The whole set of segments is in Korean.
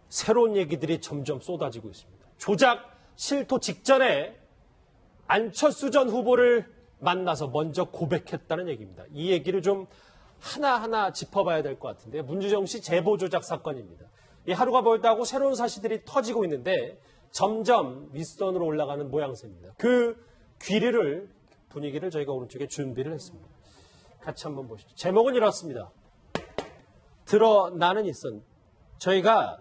새로운 얘기들이 점점 쏟아지고 있습니다. 조작 실토 직전에 안철수 전 후보를 만나서 먼저 고백했다는 얘기입니다. 이 얘기를 좀 하나하나 짚어봐야 될 것 같은데요. 문주정 씨 제보 조작 사건입니다. 이 하루가 멀다고 새로운 사실들이 터지고 있는데 점점 윗선으로 올라가는 모양새입니다. 그 분위기를 저희가 오른쪽에 준비를 했습니다. 같이 한번 보시죠. 제목은 이렇습니다. 드러나는 윗선. 저희가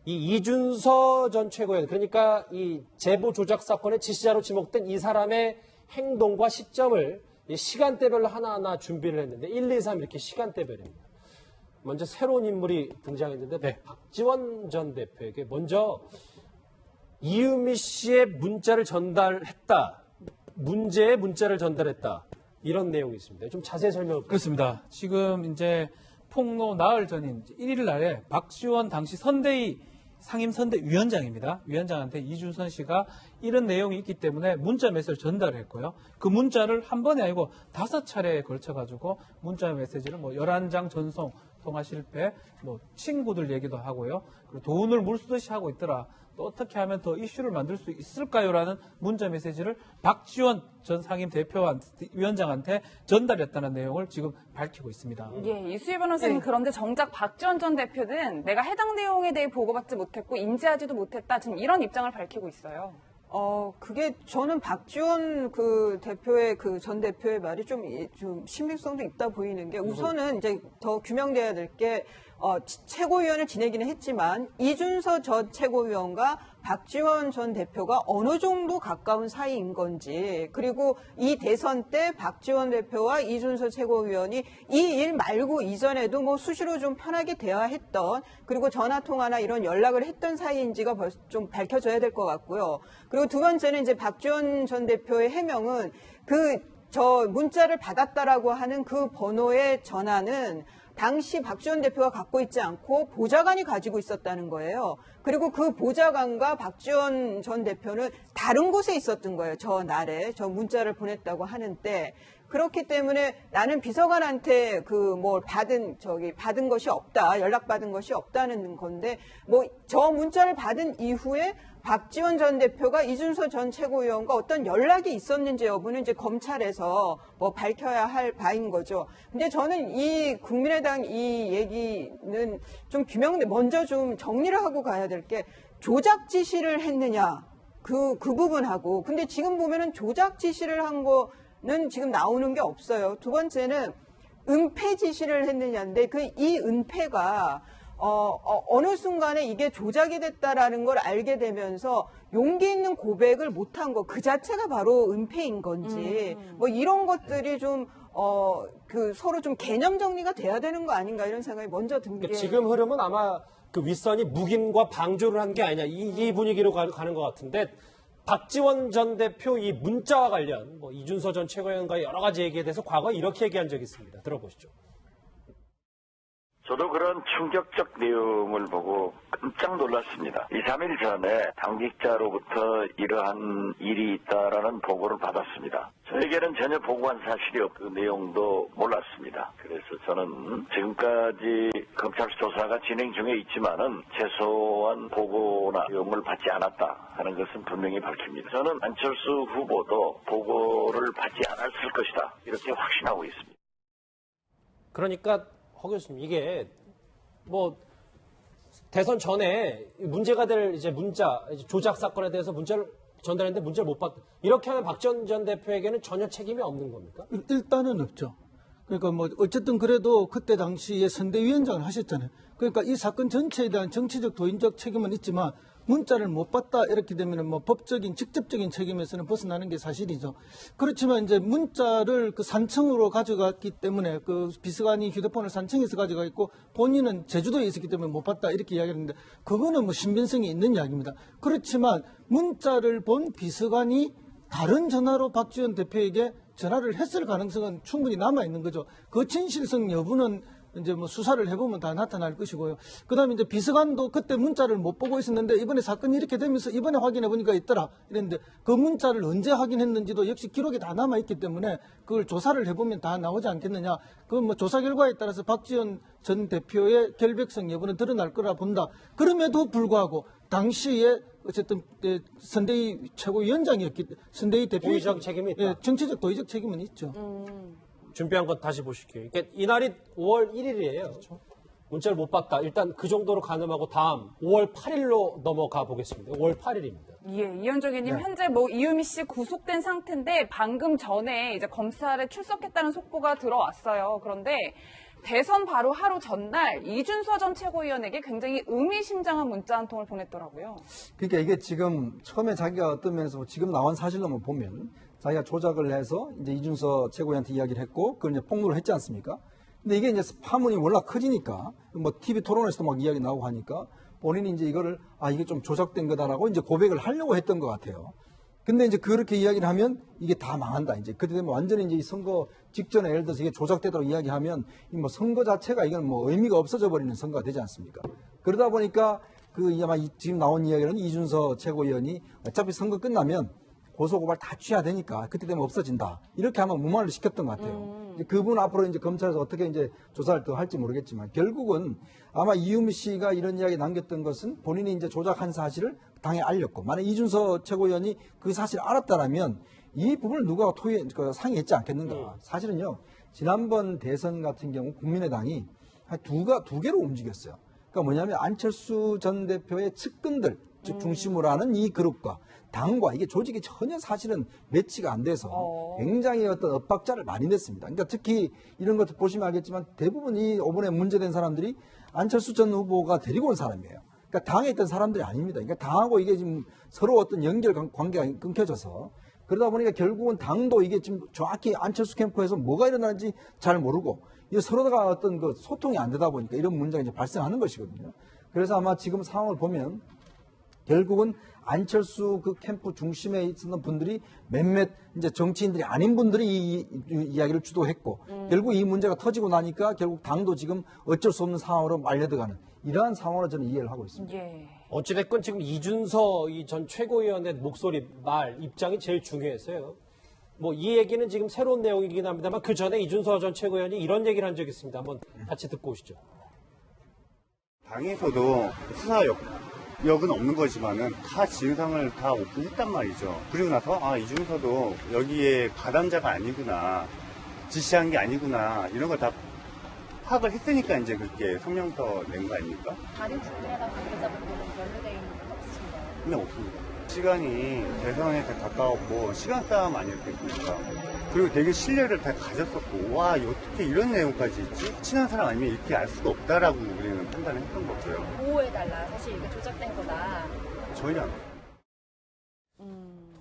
이 이준서 전 최고위원, 그러니까 이 제보 조작 사건의 지시자로 지목된 이 사람의 행동과 시점을 시간대별로 하나하나 준비를 했는데 1, 2, 3 이렇게 시간대별입니다. 먼저 새로운 인물이 등장했는데 네. 박지원 전 대표에게 먼저 이유미 씨의 문자를 전달했다. 문제의 문자를 전달했다. 이런 내용이 있습니다. 좀 자세히 설명을 그렇습니다. 지금 이제 폭로 나흘 전인 1일 날에 박지원 당시 선대위 상임선대위원장입니다. 위원장한테 이준선 씨가 이런 내용이 있기 때문에 문자 메시지를 전달했고요. 그 문자를 한 번이 아니고 5차례에 걸쳐가지고 문자 메시지를 11장 전송, 통화 실패, 친구들 얘기도 하고요. 그리고 돈을 물쓰듯이 하고 있더라. 또 어떻게 하면 더 이슈를 만들 수 있을까요? 라는 문자 메시지를 박지원 전 상임 위원장한테 전달했다는 내용을 지금 밝히고 있습니다. 예, 이수희 변호사님, 그런데 정작 박지원 전 대표는 내가 해당 내용에 대해 보고받지 못했고 인지하지도 못했다. 지금 이런 입장을 밝히고 있어요. 그게 저는 박지원 대표의 전 대표의 말이 좀 신빙성도 있다 보이는 게 우선은 이제 더 규명돼야 될 게 최고위원을 지내기는 했지만 이준서 전 최고위원과 박지원 전 대표가 어느 정도 가까운 사이인 건지, 그리고 이 대선 때 박지원 대표와 이준서 최고위원이 이 일 말고 이전에도 수시로 좀 편하게 대화했던, 그리고 전화 통화나 이런 연락을 했던 사이인지가 좀 밝혀져야 될 것 같고요. 그리고 두 번째는 이제 박지원 전 대표의 해명은 문자를 받았다라고 하는 그 번호의 전화는 당시 박지원 대표가 갖고 있지 않고 보좌관이 가지고 있었다는 거예요. 그리고 그 보좌관과 박지원 전 대표는 다른 곳에 있었던 거예요. 저 날에 문자를 보냈다고 하는 때. 그렇기 때문에 나는 비서관한테 받은 것이 없다, 연락받은 것이 없다는 건데, 저 문자를 받은 이후에 박지원 전 대표가 이준서 전 최고위원과 어떤 연락이 있었는지 여부는 이제 검찰에서 밝혀야 할 바인 거죠. 근데 저는 이 국민의당 이 얘기는 좀 먼저 좀 정리를 하고 가야 될 게, 조작 지시를 했느냐, 그 부분하고, 근데 지금 보면은 조작 지시를 한 거는 지금 나오는 게 없어요. 두 번째는 은폐 지시를 했느냐인데, 이 은폐가 어느 순간에 이게 조작이 됐다라는 걸 알게 되면서 용기 있는 고백을 못한 거, 그 자체가 바로 은폐인 건지, 이런 것들이 좀 서로 좀 개념 정리가 돼야 되는 거 아닌가, 이런 생각이 먼저 든 게. 지금 흐름은 아마 그 윗선이 묵인과 방조를 한 게 아니냐, 이 분위기로 가는 것 같은데, 박지원 전 대표 이 문자와 관련 이준서 전 최고위원과의 여러 가지 얘기에 대해서 과거에 이렇게 얘기한 적이 있습니다. 들어보시죠. 저도 그런 충격적 내용을 보고 깜짝 놀랐습니다. 2, 3일 전에 당직자로부터 이러한 일이 있다라는 보고를 받았습니다. 저에게는 전혀 보고한 사실이 없고 그 내용도 몰랐습니다. 그래서 저는 지금까지 검찰 조사가 진행 중에 있지만은 최소한 보고나 내용을 받지 않았다 하는 것은 분명히 밝힙니다. 저는 안철수 후보도 보고를 받지 않았을 것이다, 이렇게 확신하고 있습니다. 그러니까 허 교수님, 이게 대선 전에 문제가 될 문자 조작 사건에 대해서 문자를 전달했는데 문자를 못 받. 이렇게 하면 박지원 전 대표에게는 전혀 책임이 없는 겁니까? 일단은 없죠. 그러니까 어쨌든 그래도 그때 당시에 선대위원장을 하셨잖아요. 그러니까 이 사건 전체에 대한 정치적 도인적 책임은 있지만 문자를 못 받다 이렇게 되면 법적인 직접적인 책임에서는 벗어나는 게 사실이죠. 그렇지만 이제 문자를 산청으로 가져갔기 때문에 비서관이 휴대폰을 산청에서 가져가 있고 본인은 제주도에 있었기 때문에 못 받다 이렇게 이야기하는데, 그거는 신빙성이 있는 이야기입니다. 그렇지만 문자를 본 비서관이 다른 전화로 박지원 대표에게 전화를 했을 가능성은 충분히 남아 있는 거죠. 그 진실성 여부는 이제 뭐 수사를 해보면 다 나타날 것이고요. 그다음에 이제 비서관도 그때 문자를 못 보고 있었는데 이번에 사건이 이렇게 되면서 이번에 확인해 보니까 있더라 이랬는데 그 문자를 언제 확인했는지도 역시 기록이 다 남아 있기 때문에 그걸 조사를 해보면 다 나오지 않겠느냐. 그 뭐 조사 결과에 따라서 박지원 전 대표의 결백성 여부는 드러날 거라 본다. 그럼에도 불구하고 당시에 어쨌든 선대위 최고위원장이었기 때문에 선대위 대표 도의적 책임이 있다. 예, 정치적 도의적 책임은 있죠. 준비한 것 다시 보실게요. 그러니까 이날이 5월 1일이에요. 문자를 못 봤다. 일단 그 정도로 가늠하고 다음 5월 8일로 넘어가 보겠습니다. 5월 8일입니다. 예, 이현정님 현재 뭐 이유미 씨 구속된 상태인데 방금 전에 이제 검찰에 출석했다는 속보가 들어왔어요. 그런데 대선 바로 하루 전날 이준서 전 최고위원에게 굉장히 의미심장한 문자 한 통을 보냈더라고요. 그러니까 이게 지금 처음에 자기가 어떤 면에서 지금 나온 사실로만 보면 자기가 조작을 해서 이제 이준서 최고위원한테 이야기를 했고 그걸 이제 폭로를 했지 않습니까? 근데 이게 이제 파문이 워낙 커지니까 뭐 TV 토론에서도 막 이야기 나오고 하니까 본인이 이제 이거를 이게 좀 조작된 거다라고 이제 고백을 하려고 했던 것 같아요. 근데 이제 그렇게 이야기를 하면 이게 다 망한다. 이제 그때 되면 완전히 이제 이 선거 직전에 예를 들어서 이게 조작되도록 이야기하면 이 뭐 선거 자체가 이건 뭐 의미가 없어져 버리는 선거가 되지 않습니까? 그러다 보니까 아마 지금 나온 이야기는 이준서 최고위원이 어차피 선거 끝나면 고소고발 다 취해야 되니까 그때 되면 없어진다. 이렇게 아마 무마를 시켰던 것 같아요. 이제 그분 앞으로 이제 검찰에서 어떻게 이제 조사를 더 할지 모르겠지만 결국은 아마 이유미 씨가 이런 이야기 남겼던 것은 본인이 이제 조작한 사실을 당에 알렸고 만약 이준서 최고위원이 그 사실을 알았다라면 이 부분을 누가 상의했지 않겠는가. 사실은요. 지난번 대선 같은 경우 국민의당이 두 개로 움직였어요. 그러니까 뭐냐면 안철수 전 대표의 측근들 즉 중심으로 하는 이 그룹과 당과 이게 조직이 전혀 사실은 매치가 안 돼서 굉장히 어떤 엇박자를 많이 냈습니다. 그러니까 특히 이런 것들 보시면 알겠지만 대부분 이 이번에 문제된 사람들이 안철수 전 후보가 데리고 온 사람이에요. 그러니까 당에 있던 사람들이 아닙니다. 그러니까 당하고 이게 지금 서로 어떤 연결 관계가 끊겨져서 그러다 보니까 결국은 당도 이게 지금 정확히 안철수 캠프에서 뭐가 일어나는지 잘 모르고 이게 서로가 어떤 그 소통이 안 되다 보니까 이런 문제가 이제 발생하는 것이거든요. 그래서 아마 지금 상황을 보면 결국은 안철수 그 캠프 중심에 있었던 분들이 몇몇 이제 정치인들이 아닌 분들이 이 이야기를 주도했고 결국 이 문제가 터지고 나니까 결국 당도 지금 어쩔 수 없는 상황으로 말려들어가는 이러한 상황으로 저는 이해를 하고 있습니다. 예. 어찌됐건 지금 이준서 이 전 최고위원의 목소리, 말, 입장이 제일 중요했어요. 뭐 이 얘기는 지금 새로운 내용이긴 합니다만 그 전에 이준서 전 최고위원이 이런 얘기를 한 적이 있습니다. 한번 같이 듣고 오시죠. 당에서도 수사력은 없는 거지만은 다 진상을 다 오픈했단 말이죠. 그리고 나서 이준서도 여기에 가담자가 아니구나, 지시한 게 아니구나 이런 걸 다 파악을 했으니까 이제 그렇게 성명서 낸 거 아닙니까? 다른 국회의당 관계자분들은 연루되어 있는 건 없으신가요? 근데 없습니다. 시간이 대선에 다 가까웠고 시간 싸움 아니었겠습니까? 그리고 되게 신뢰를 다 가졌었고 와 어떻게 이런 내용까지 있지? 친한 사람 아니면 이렇게 알 수가 없다라고 우리는 판단을 했던 거고요. 보호해달라. 사실 이게 조작된 거다. 전혀 안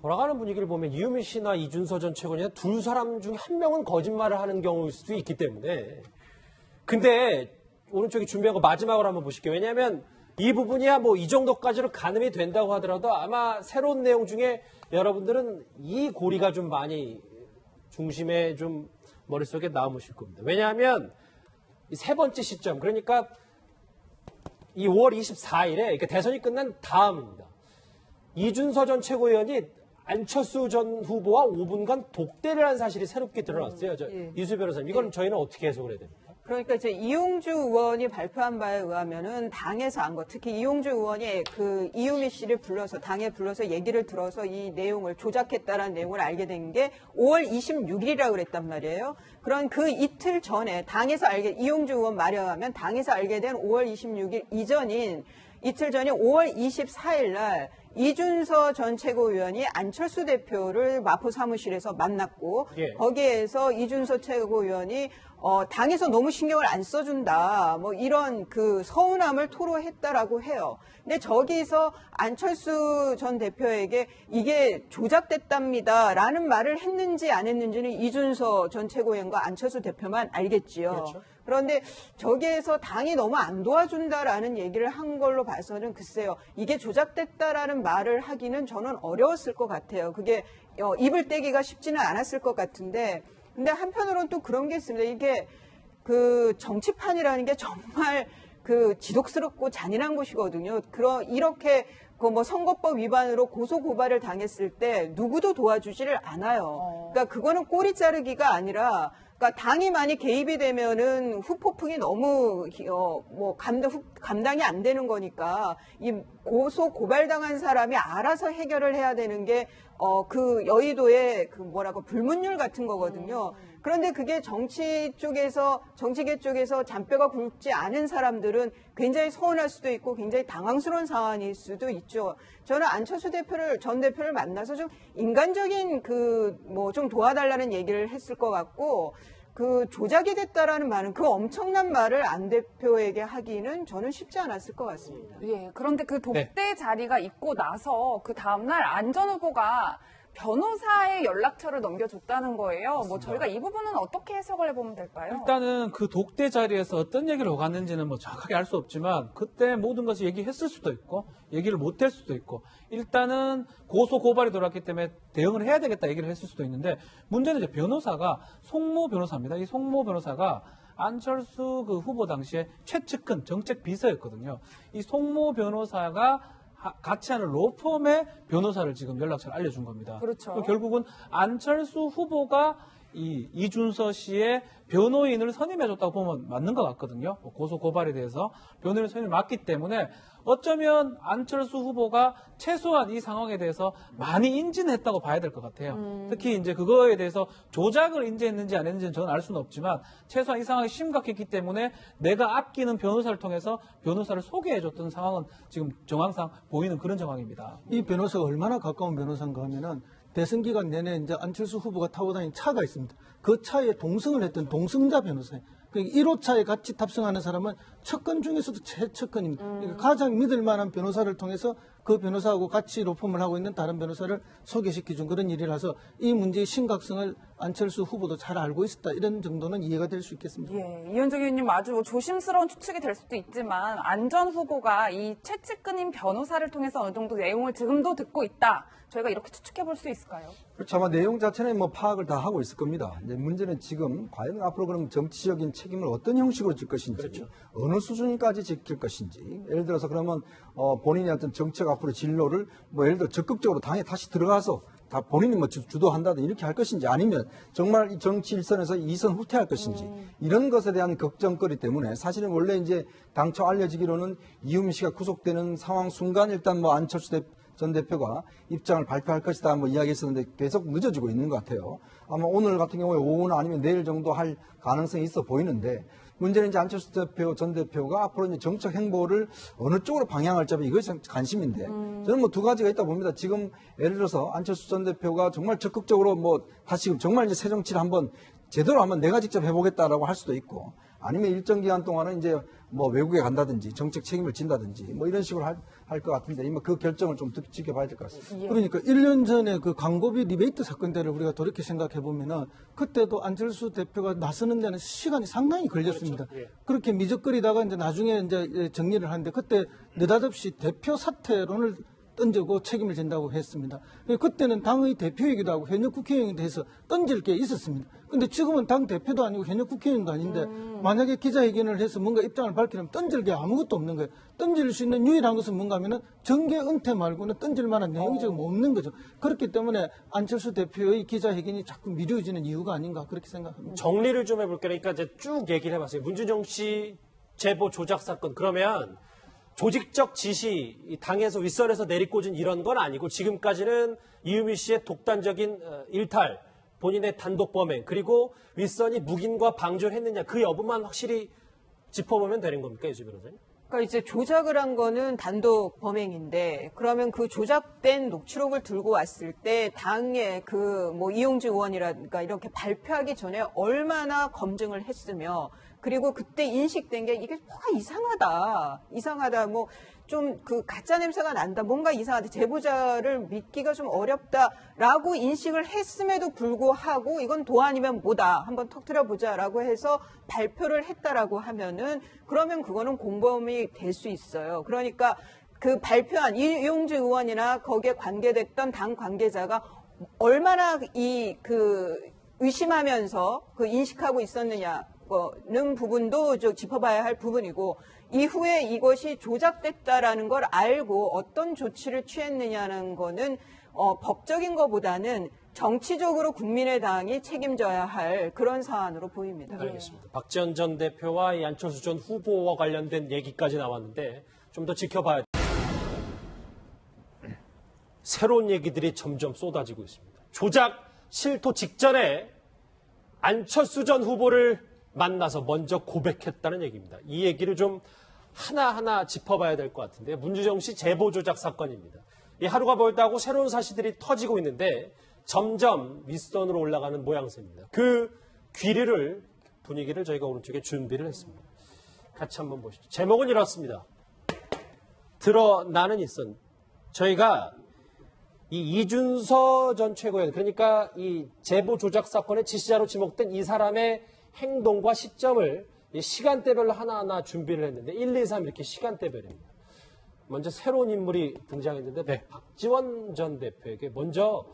돌아가는 분위기를 보면 이유미 씨나 이준서 전 최고위원 두 사람 중 한 명은 거짓말을 하는 경우일 수도 있기 때문에 근데 오른쪽에 준비한 거 마지막으로 한번 보실게요. 왜냐하면 이 부분이야 뭐 이 정도까지로 가늠이 된다고 하더라도 아마 새로운 내용 중에 여러분들은 이 고리가 좀 많이 중심에 좀 머릿속에 남으실 겁니다. 왜냐하면 이 세 번째 시점 그러니까 이 5월 24일에 그러니까 대선이 끝난 다음입니다. 이준서 전 최고위원이 안철수 전 후보와 5분간 독대를 한 사실이 새롭게 드러났어요. 이수 변호사님 이건 저희는 어떻게 해석을 해야 됩니까? 그러니까 이제 이용주 의원이 발표한 바에 의하면은 당에서 안 거, 특히 이용주 의원이 그 이유미 씨를 불러서 당에 불러서 얘기를 들어서 이 내용을 조작했다라는 내용을 알게 된 게 5월 26일이라고 그랬단 말이에요. 그런 그 이틀 전에 당에서 이용주 의원 말에 의하면 당에서 알게 된 5월 26일 이전인 이틀 전인 5월 24일 날 이준서 전 최고위원이 안철수 대표를 마포 사무실에서 만났고 거기에서 이준서 최고위원이 당에서 너무 신경을 안 써준다 뭐 이런 그 서운함을 토로했다라고 해요. 근데 저기서 안철수 전 대표에게 이게 조작됐답니다라는 말을 했는지 안 했는지는 이준서 전 최고위원과 안철수 대표만 알겠지요. 그렇죠. 그런데 저기에서 당이 너무 안 도와준다라는 얘기를 한 걸로 봐서는 글쎄요. 이게 조작됐다라는 말을 하기는 저는 어려웠을 것 같아요. 그게 입을 떼기가 쉽지는 않았을 것 같은데 근데 한편으로는 또 그런 게 있습니다. 이게 그 정치판이라는 게 정말 그 지독스럽고 잔인한 곳이거든요. 이렇게 그 뭐 선거법 위반으로 고소 고발을 당했을 때 누구도 도와주지를 않아요. 그러니까 그거는 꼬리 자르기가 아니라, 그러니까 당이 많이 개입이 되면은 후폭풍이 너무 뭐 감당이 안 되는 거니까 이 고소 고발당한 사람이 알아서 해결을 해야 되는 게 그 여의도의 그 뭐라고 불문율 같은 거거든요. 그런데 그게 정치계 쪽에서 잔뼈가 굵지 않은 사람들은 굉장히 서운할 수도 있고 굉장히 당황스러운 상황일 수도 있죠. 저는 안철수 전 대표를 만나서 좀 인간적인 좀 도와달라는 얘기를 했을 것 같고, 그 조작이 됐다라는 말은, 그 엄청난 말을 안 대표에게 하기는 저는 쉽지 않았을 것 같습니다. 예, 그런데 그 독대 자리가 있고 나서 그 다음날 안 전 후보가 변호사의 연락처를 넘겨줬다는 거예요. 뭐 저희가 이 부분은 어떻게 해석을 해보면 될까요? 일단은 그 독대 자리에서 어떤 얘기를 오갔는지는 뭐 정확하게 알 수 없지만 그때 모든 것을 얘기했을 수도 있고 얘기를 못할 수도 있고, 일단은 고소 고발이 들어왔기 때문에 대응을 해야 되겠다 얘기를 했을 수도 있는데, 문제는 이제 변호사가 송모 변호사입니다. 이 송모 변호사가 안철수 그 후보 당시에 최측근 정책 비서였거든요. 이 송모 변호사가 같이 하는 로펌의 변호사를 지금 연락처를 알려준 겁니다. 그렇죠. 결국은 안철수 후보가 이준서 씨의 변호인을 선임해줬다고 보면 맞는 것 같거든요. 고소 고발에 대해서 변호인 선임이 맞기 때문에 어쩌면 안철수 후보가 최소한 이 상황에 대해서 많이 인지는 했다고 봐야 될 것 같아요. 특히 이제 그거에 대해서 조작을 인지했는지 안 했는지는 저는 알 수는 없지만 최소한 이 상황이 심각했기 때문에 내가 아끼는 변호사를 통해서 변호사를 소개해줬던 상황은 지금 정황상 보이는 그런 상황입니다. 이 변호사가 얼마나 가까운 변호사인가 하면은 대선 기간 내내 이제 안철수 후보가 타고 다니는 차가 있습니다. 그 차에 동승을 했던 동승자 변호사예요. 그러니까 1호차에 같이 탑승하는 사람은 측근 중에서도 최측근입니다. 그러니까 가장 믿을 만한 변호사를 통해서 그 변호사하고 같이 로펌을 하고 있는 다른 변호사를 소개시켜준 그런 일이라서 이 문제의 심각성을 안철수 후보도 잘 알고 있었다, 이런 정도는 이해가 될 수 있겠습니다. 예, 이현정 의원님 아주 뭐 조심스러운 추측이 될 수도 있지만 안 전 후보가 이 최측근인 변호사를 통해서 어느 정도 내용을 지금도 듣고 있다, 저희가 이렇게 추측해 볼 수 있을까요? 그렇죠. 아마 내용 자체는 뭐 파악을 다 하고 있을 겁니다. 이제 문제는 지금 과연 앞으로 그럼 정치적인 책임을 어떤 형식으로 질 것인지, 그렇죠. 어느 수준까지 지킬 것인지. 예를 들어서 그러면 본인의 어떤 정책 앞으로 진로를 뭐 예를 들어 적극적으로 당에 다시 들어가서 다 본인이 뭐 주도한다든 이렇게 할 것인지, 아니면 정말 이 정치 일선에서 2선 후퇴할 것인지, 이런 것에 대한 걱정거리 때문에 사실은 원래 이제 당초 알려지기로는 이유미 씨가 구속되는 상황 순간 일단 뭐 안철수 전 대표가 입장을 발표할 것이다 뭐 이야기했었는데 계속 늦어지고 있는 것 같아요. 아마 오늘 같은 경우에 오후나 아니면 내일 정도 할 가능성이 있어 보이는데, 문제는 이제 안철수 전 대표가 앞으로 이제 정책 행보를 어느 쪽으로 방향을 잡아, 이것이 관심인데, 저는 뭐 두 가지가 있다 봅니다. 지금 예를 들어서 안철수 전 대표가 정말 적극적으로 뭐 다시 정말 이제 새 정치를 한번 제대로 한번 내가 직접 해보겠다라고 할 수도 있고, 아니면 일정 기간 동안은 이제 뭐 외국에 간다든지 정책 책임을 진다든지 뭐 이런 식으로 할 것 같은데, 이미 그 결정을 좀 지켜봐야 될 것 같습니다. 그러니까 1년 전에 그 광고비 리베이트 사건 때를 우리가 돌이켜 생각해 보면은 그때도 안철수 대표가 나서는 데는 시간이 상당히 걸렸습니다. 그렇죠. 예. 그렇게 미적거리다가 이제 나중에 이제 정리를 하는데, 그때 느닷없이 대표 사퇴론을 던지고 책임을 진다고 했습니다. 그때는 당의 대표이기도 하고 현역 국회의원에 대해서 던질 게 있었습니다. 근데 지금은 당 대표도 아니고 현역 국회의원도 아닌데 만약에 기자회견을 해서 뭔가 입장을 밝히려면 던질 게 아무것도 없는 거예요. 던질 수 있는 유일한 것은 뭔가 하면은 정계 은퇴 말고는 던질 만한 내용이 지금 없는 거죠. 그렇기 때문에 안철수 대표의 기자회견이 자꾸 미뤄지는 이유가 아닌가, 그렇게 생각합니다. 정리를 좀 해볼게요. 그러니까 이제 쭉 얘기를 해봤어요. 문준영 씨 제보 조작 사건. 그러면 조직적 지시, 이 당에서 윗선에서 내리꽂은 이런 건 아니고, 지금까지는 이유미 씨의 독단적인 일탈, 본인의 단독 범행, 그리고 윗선이 묵인과 방조를 했느냐, 그 여부만 확실히 짚어보면 되는 겁니까, 유지 변호사님? 그러니까 이제 조작을 한 거는 단독 범행인데, 그러면 그 조작된 녹취록을 들고 왔을 때 당의 그 뭐 이용주 의원이라든가 이렇게 발표하기 전에 얼마나 검증을 했으며, 그리고 그때 인식된 게 이게 뭐가 이상하다, 뭐 좀 그 가짜 냄새가 난다, 뭔가 이상하다, 제보자를 믿기가 좀 어렵다라고 인식을 했음에도 불구하고 이건 도 아니면 뭐다, 한번 터뜨려보자라고 해서 발표를 했다라고 하면은, 그러면 그거는 공범이 될 수 있어요. 그러니까 그 발표한 이용주 의원이나 거기에 관계됐던 당 관계자가 얼마나 의심하면서 그 인식하고 있었느냐, 거는 부분도 짚어봐야 할 부분이고, 이후에 이것이 조작됐다라는 걸 알고 어떤 조치를 취했느냐는 거는 법적인 것보다는 정치적으로 국민의당이 책임져야 할 그런 사안으로 보입니다. 알겠습니다. 박지원 전 대표와 이 안철수 전 후보와 관련된 얘기까지 나왔는데 좀 더 지켜봐야 됩니다. 새로운 얘기들이 점점 쏟아지고 있습니다. 조작 실토 직전에 안철수 전 후보를 만나서 먼저 고백했다는 얘기입니다. 이 얘기를 좀 하나하나 짚어봐야 될 것 같은데요. 문주정 씨 제보 조작 사건입니다. 이 하루가 멀다고 새로운 사실들이 터지고 있는데 점점 윗선으로 올라가는 모양새입니다. 그 분위기를 저희가 오른쪽에 준비를 했습니다. 같이 한번 보시죠. 제목은 이렇습니다. 드러나는 일선. 저희가 이 이준서 전 최고위원, 그러니까 이 제보 조작 사건의 지시자로 지목된 이 사람의 행동과 시점을 시간대별로 하나하나 준비를 했는데 1, 2, 3 이렇게 시간대별입니다. 먼저 새로운 인물이 등장했는데 박지원 전 대표에게 먼저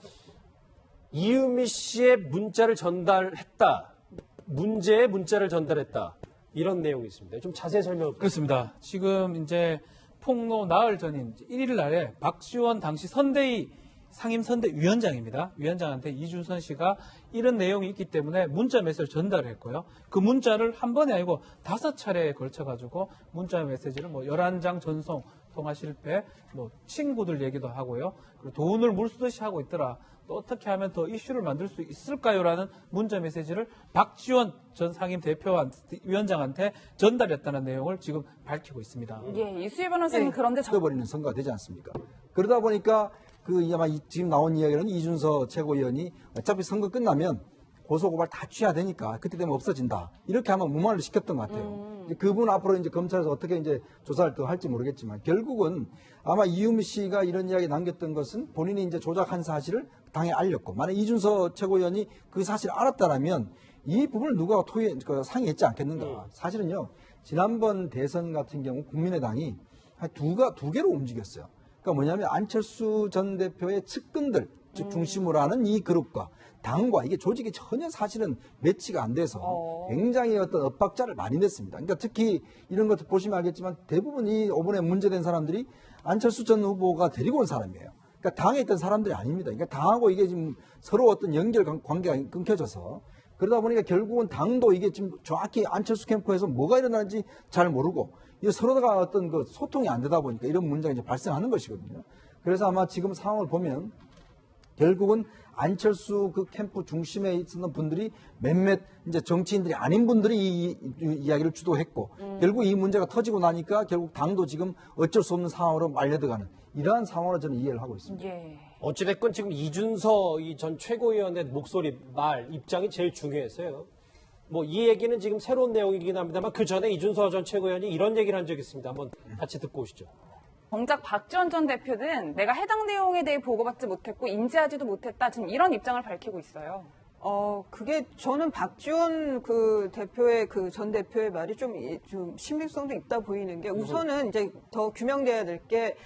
이유미 씨의 문자를 전달했다. 문제의 문자를 전달했다. 이런 내용이 있습니다. 좀 자세히 설명을 그렇습니다. 지금 이제 폭로 나흘 전인 1일 날에 박지원 당시 선대위 상임선대위원장입니다. 위원장한테 이준선 씨가 이런 내용이 있기 때문에 문자 메시지를 전달을 했고요. 그 문자를 한 번에 아니고 5차례에 걸쳐가지고 문자 메시지를 11장 전송, 통화 실패, 친구들 얘기도 하고요. 그리고 돈을 물쓰듯이 하고 있더라. 또 어떻게 하면 더 이슈를 만들 수 있을까요?라는 문자 메시지를 박지원 전 상임 위원장한테 전달했다는 내용을 지금 밝히고 있습니다. 예, 이수희 변호사님 그런데 버리는 선거가 되지 않습니까? 그러다 보니까 아마 지금 나온 이야기는 이준서 최고위원이 어차피 선거 끝나면 고소고발 다 취해야 되니까 그때 되면 없어진다. 이렇게 아마 무마를 시켰던 것 같아요. 그분 앞으로 이제 검찰에서 어떻게 이제 조사를 더 할지 모르겠지만 결국은 아마 이유미 씨가 이런 이야기 남겼던 것은 본인이 이제 조작한 사실을 당에 알렸고, 만약 이준서 최고위원이 그 사실을 알았다라면 이 부분을 누가 상의했지 않겠는가. 사실은요, 지난번 대선 같은 경우 국민의당이 한 두 개로 움직였어요. 그러니까 뭐냐면 안철수 전 대표의 측근들, 즉 중심으로 하는 이 그룹과 당과 이게 조직이 전혀 사실은 매치가 안 돼서 굉장히 어떤 엇박자를 많이 냈습니다. 그러니까 특히 이런 것들 보시면 알겠지만 대부분 이 5번에 문제된 사람들이 안철수 전 후보가 데리고 온 사람이에요. 그러니까 당에 있던 사람들이 아닙니다. 그러니까 당하고 이게 지금 서로 어떤 연결 관계가 끊겨져서 그러다 보니까 결국은 당도 이게 지금 정확히 안철수 캠프에서 뭐가 일어나는지 잘 모르고 이 서로가 어떤 그 소통이 안 되다 보니까 이런 문제가 이제 발생하는 것이거든요. 그래서 아마 지금 상황을 보면 결국은 안철수 그 캠프 중심에 있었던 분들이 몇몇 이제 정치인들이 아닌 분들이 이 이야기를 주도했고 결국 이 문제가 터지고 나니까 결국 당도 지금 어쩔 수 없는 상황으로 말려들어가는 이러한 상황으로 저는 이해를 하고 있습니다. 예. 어찌됐건 지금 이준서 전 최고위원의 목소리, 말, 입장이 제일 중요했어요. 이 얘기는 지금 새로운 내용이긴 합니다만 그 전에 이준서 전 최고위원이 이런 얘기를 한 적이 있습니다. 한번 같이 듣고 오시죠. 정작 박지원 전 대표는 내가 해당 내용에 대해 보고받지 못했고 인지하지도 못했다. 지금 이런 입장을 밝히고 있어요. 그게 저는 박지원 전 대표의 말이 좀 신빙성도 있다 보이는 게 우선은 이제 더 규명돼야 될 게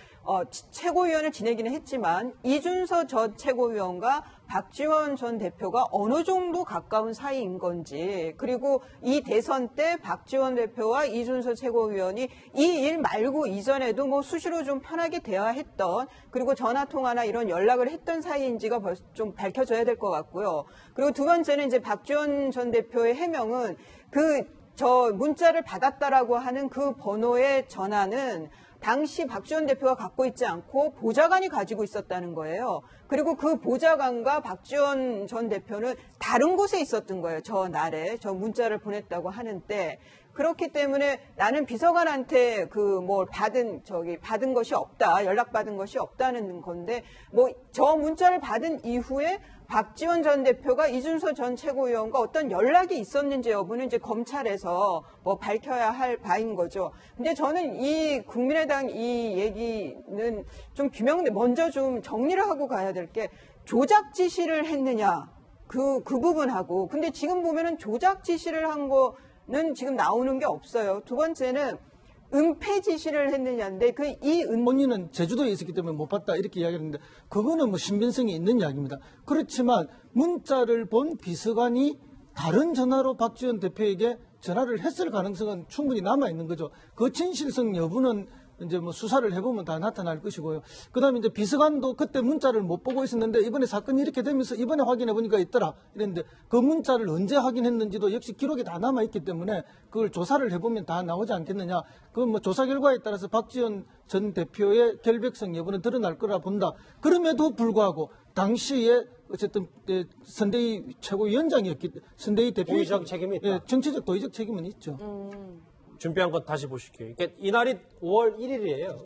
최고위원을 지내기는 했지만 이준서 전 최고위원과 박지원 전 대표가 어느 정도 가까운 사이인 건지, 그리고 이 대선 때 박지원 대표와 이준서 최고위원이 이 일 말고 이전에도 수시로 좀 편하게 대화했던, 그리고 전화 통화나 이런 연락을 했던 사이인지가 좀 밝혀져야 될 것 같고요. 그리고 두 번째는 이제 박지원 전 대표의 해명은 문자를 받았다라고 하는 그 번호의 전화는 당시 박지원 대표가 갖고 있지 않고 보좌관이 가지고 있었다는 거예요. 그리고 그 보좌관과 박지원 전 대표는 다른 곳에 있었던 거예요. 저 문자를 보냈다고 하는 때. 그렇기 때문에 나는 비서관한테 받은 것이 없다, 연락받은 것이 없다는 건데, 저 문자를 받은 이후에 박지원 전 대표가 이준서 전 최고위원과 어떤 연락이 있었는지 여부는 이제 검찰에서 밝혀야 할 바인 거죠. 근데 저는 이 국민의당 이 얘기는 좀 먼저 좀 정리를 하고 가야 될 게, 조작 지시를 했느냐, 그 부분하고, 근데 지금 보면은 조작 지시를 한 거는 지금 나오는 게 없어요. 두 번째는 은폐 지시를 했느냐인데 본인은 제주도에 있었기 때문에 못 봤다 이렇게 이야기했는데 그거는 신빙성이 있는 이야기입니다. 그렇지만 문자를 본 비서관이 다른 전화로 박지원 대표에게 전화를 했을 가능성은 충분히 남아 있는 거죠. 그 진실성 여부는 이제 뭐 수사를 해보면 다 나타날 것이고요. 그다음에 이제 비서관도 그때 문자를 못 보고 있었는데 이번에 사건이 이렇게 되면서 이번에 확인해 보니까 있더라 이랬는데 그 문자를 언제 확인했는지도 역시 기록이 다 남아 있기 때문에 그걸 조사를 해보면 다 나오지 않겠느냐. 그 뭐 조사 결과에 따라서 박지원 전 대표의 결백성 여부는 드러날 거라 본다. 그럼에도 불구하고 당시에 어쨌든 선대위 최고위원장이었기 때문에 선대위 대표 도의적 책임이 있다. 예, 정치적 도의적 책임은 있죠. 준비한 것 다시 보실게요. 그러니까 이날이 5월 1일이에요.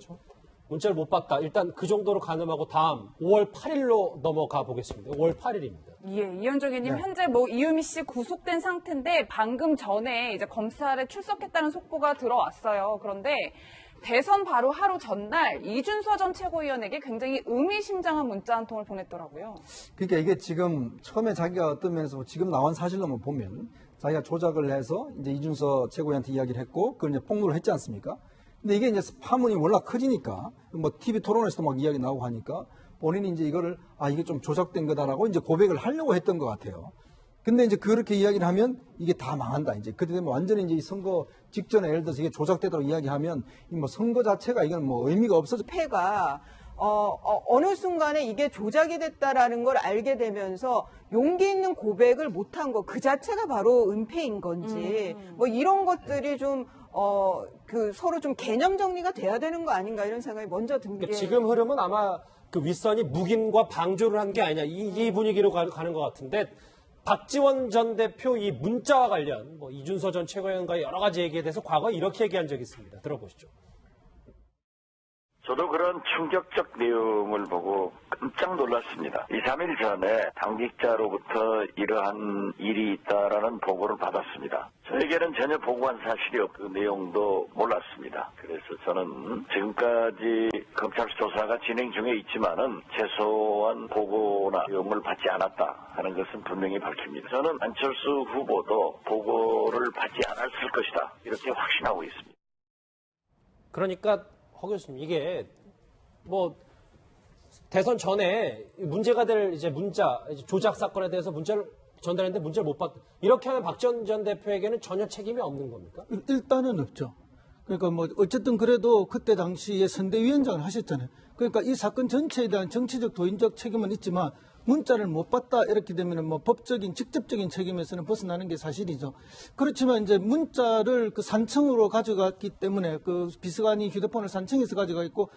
문자를 못 봤다. 일단 그 정도로 가늠하고 다음 5월 8일로 넘어가 보겠습니다. 5월 8일입니다. 예, 이현정 의원님 현재 뭐 이유미 씨 구속된 상태인데 방금 전에 이제 검찰에 출석했다는 속보가 들어왔어요. 그런데 대선 바로 하루 전날 이준서 전 최고위원에게 굉장히 의미심장한 문자 한 통을 보냈더라고요. 그러니까 이게 지금 처음에 자기가 어떤 면에서 지금 나온 사실로만 보면 자기가 조작을 해서 이제 이준서 최고위원한테 이야기를 했고 그걸 이제 폭로를 했지 않습니까? 근데 이게 이제 파문이 워낙 커지니까 뭐 TV 토론에서도 막 이야기 나오고 하니까 본인이 이제 이거를 이게 좀 조작된 거다라고 이제 고백을 하려고 했던 것 같아요. 근데 이제 그렇게 이야기를 하면 이게 다 망한다. 이제 그때 되면 완전히 이제 이 선거 직전에 예를 들어서 이게 조작되도록 이야기하면 이 뭐 선거 자체가 이건 뭐 의미가 없어져. 패가 어느 순간에 이게 조작이 됐다라는 걸 알게 되면서 용기 있는 고백을 못한 거 그 자체가 바로 은폐인 건지 뭐 이런 것들이 좀 서로 좀 개념 정리가 돼야 되는 거 아닌가 이런 생각이 먼저 든 게 그러니까 지금 흐름은 아마 그 윗선이 묵인과 방조를 한 게 아니냐 이 분위기로 가는 것 같은데 박지원 전 대표 이 문자와 관련 뭐 이준서 전 최고위원과의 여러 가지 얘기에 대해서 과거에 이렇게 얘기한 적이 있습니다. 들어보시죠. 저도 그런 충격적 내용을 보고 깜짝 놀랐습니다. 2, 3일 전에 당직자로부터 이러한 일이 있다라는 보고를 받았습니다. 저에게는 전혀 보고한 사실이 없고 그 내용도 몰랐습니다. 그래서 저는 지금까지 검찰 조사가 진행 중에 있지만은 최소한 보고나 내용을 받지 않았다 하는 것은 분명히 밝힙니다. 저는 안철수 후보도 보고를 받지 않았을 것이다 이렇게 확신하고 있습니다. 그러니까 허 교수님 이게 뭐 대선 전에 문제가 될 이제 문자 이제 조작 사건에 대해서 문자를 전달했는데 문자를 못 받. 이렇게 하면 박지원 전 대표에게는 전혀 책임이 없는 겁니까? 일단은 없죠. 그러니까 뭐 어쨌든 그래도 그때 당시에 선대위원장을 하셨잖아요. 그러니까 이 사건 전체에 대한 정치적 도인적 책임은 있지만 문자를 못 받다 이렇게 되면 뭐 법적인 직접적인 책임에서는 벗어나는 게 사실이죠. 그렇지만 이제 문자를 그 산청으로 가져갔기 때문에 그 비서관이 휴대폰을 산청에서 가져가 있고